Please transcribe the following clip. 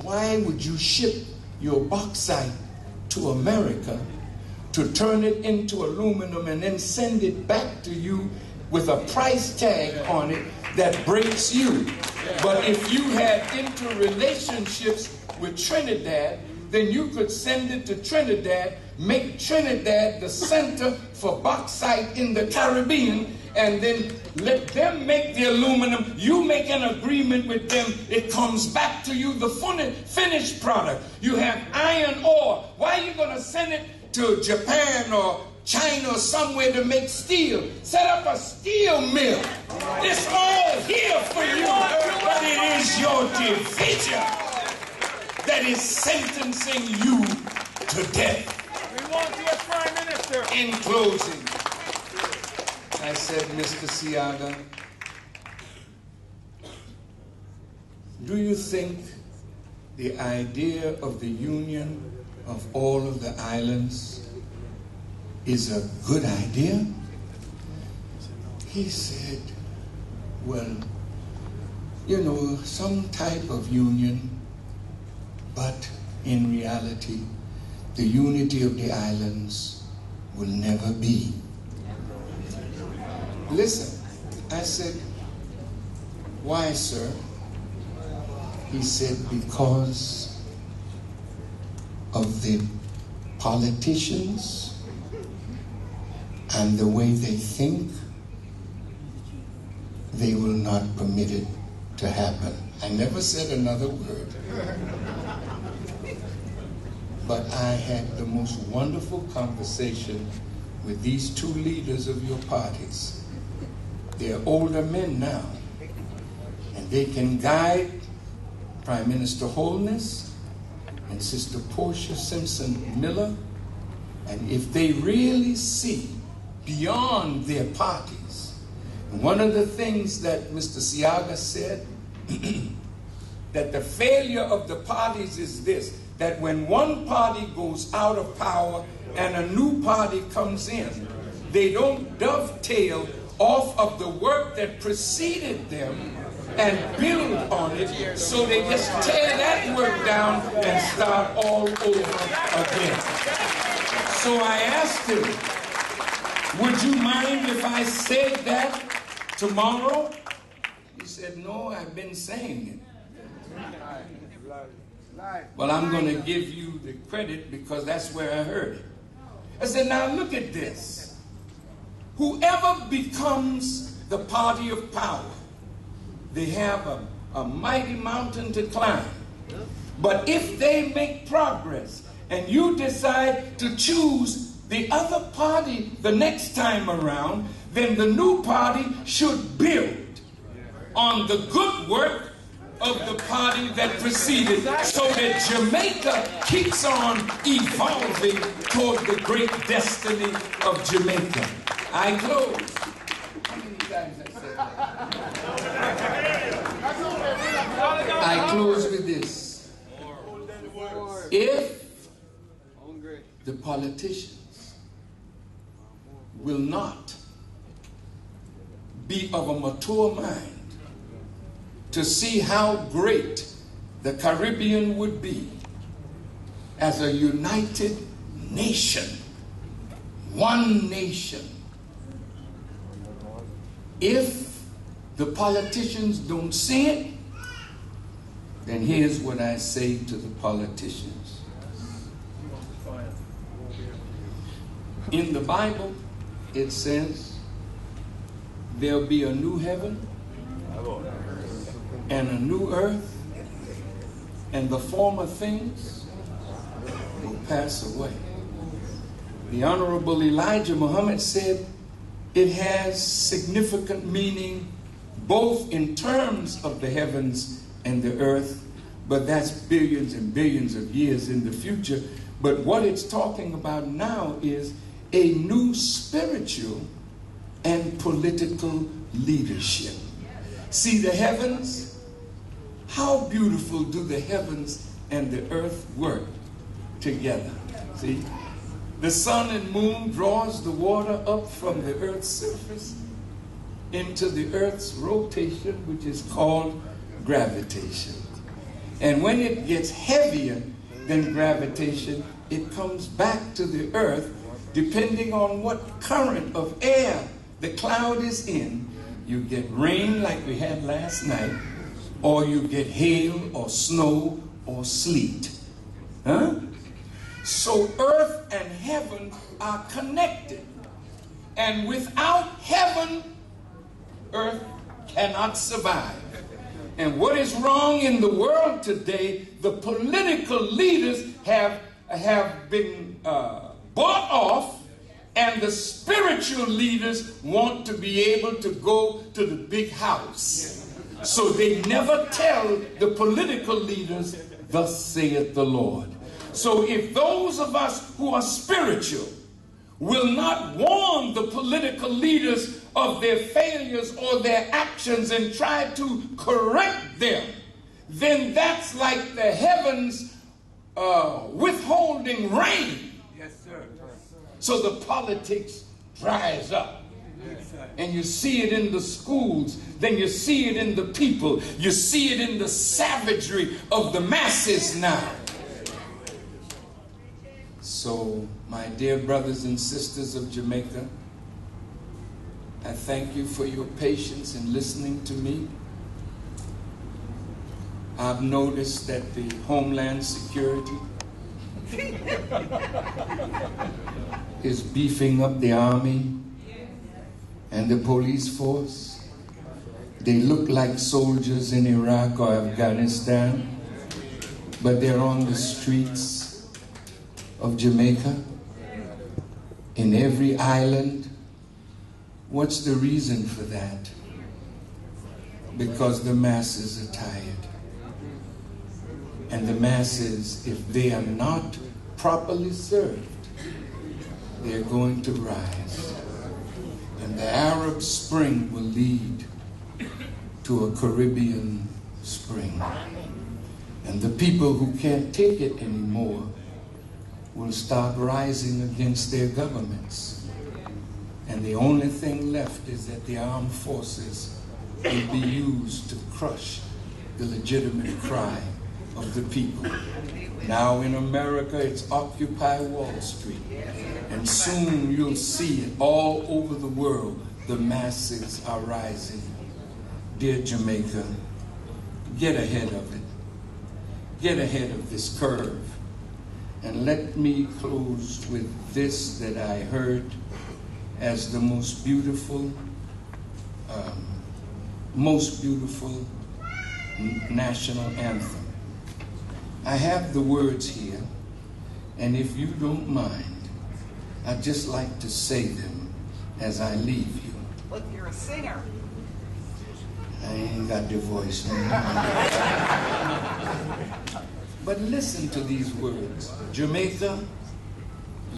why would you ship your bauxite to America to turn it into aluminum and then send it back to you with a price tag on it that breaks you? But if you had interrelationships with Trinidad, then you could send it to Trinidad, make Trinidad the center for bauxite in the Caribbean, and then let them make the aluminum. You make an agreement with them. It comes back to you, the finished product. You have iron ore. Why are you going to send it to Japan or China or somewhere to make steel? Set up a steel mill. It's all here for you, but it is your division that is sentencing you to death. We want you as Prime Minister. In closing, I said, Mr. Siaga, do you think the idea of the union of all of the islands is a good idea? He said, well, you know, some type of union, but in reality, the unity of the islands will never be. Listen, I said, why, sir? He said, because of the politicians and the way they think, they will not permit it to happen. I never said another word. But I had the most wonderful conversation with these two leaders of your parties. They're older men now, and they can guide Prime Minister Holness and Sister Portia Simpson Miller. And if they really see beyond their parties, one of the things that Mr. Siaga said, that the failure of the parties is this, that when one party goes out of power and a new party comes in, they don't dovetail off of the work that preceded them and build on it, so they just tear that work down and start all over again. So I asked him, would you mind if I said that tomorrow? He said, no, I've been saying it. Well, I'm going to give you the credit because that's where I heard it. I said, now look at this. Whoever becomes the party of power, they have a mighty mountain to climb. But if they make progress and you decide to choose the other party the next time around, then the new party should build on the good work of the party that preceded, so that Jamaica keeps on evolving toward the great destiny of Jamaica. I close. How many times I said that? I close with this. If the politicians will not be of a mature mind to see how great the Caribbean would be as a united nation, one nation. If the politicians don't see it, then here's what I say to the politicians. In the Bible, it says there'll be a new heaven and a new earth, and the former things will pass away. The Honorable Elijah Muhammad said it has significant meaning both in terms of the heavens and the earth, but that's billions and billions of years in the future. But what it's talking about now is a new spiritual and political leadership. See the heavens? How beautiful do the heavens and the earth work together? See? The sun and moon draws the water up from the earth's surface into the earth's rotation, which is called gravitation. And when it gets heavier than gravitation, it comes back to the earth depending on what current of air the cloud is in. You get rain like we had last night, or you get hail or snow or sleet. Huh? So earth and heaven are connected. And without heaven, earth cannot survive. And what is wrong in the world today, the political leaders have been bought off, and the spiritual leaders want to be able to go to the big house. So they never tell the political leaders, thus saith the Lord. So if those of us who are spiritual will not warn the political leaders of their failures or their actions and try to correct them, then that's like the heavens withholding rain. Yes, sir. So the politics dries up. Yes, sir. And you see it in the schools, then you see it in the people, you see it in the savagery of the masses now. So, my dear brothers and sisters of Jamaica, I thank you for your patience in listening to me. I've noticed that the Homeland Security is beefing up the army and the police force. They look like soldiers in Iraq or Afghanistan, but they're on the streets of Jamaica, in every island. What's the reason for that? Because the masses are tired. And the masses, if they are not properly served, they're going to rise. And the Arab Spring will lead to a Caribbean Spring. And the people who can't take it anymore will start rising against their governments. And the only thing left is that the armed forces will be used to crush the legitimate cry of the people. Now in America, it's Occupy Wall Street. And soon you'll see it all over the world. The masses are rising. Dear Jamaica, get ahead of it. Get ahead of this curve. And let me close with this that I heard as the most beautiful national anthem. I have the words here, and if you don't mind, I'd just like to say them as I leave you. Look, you're a singer. I ain't got the voice no more. But listen to these words. Jamaica,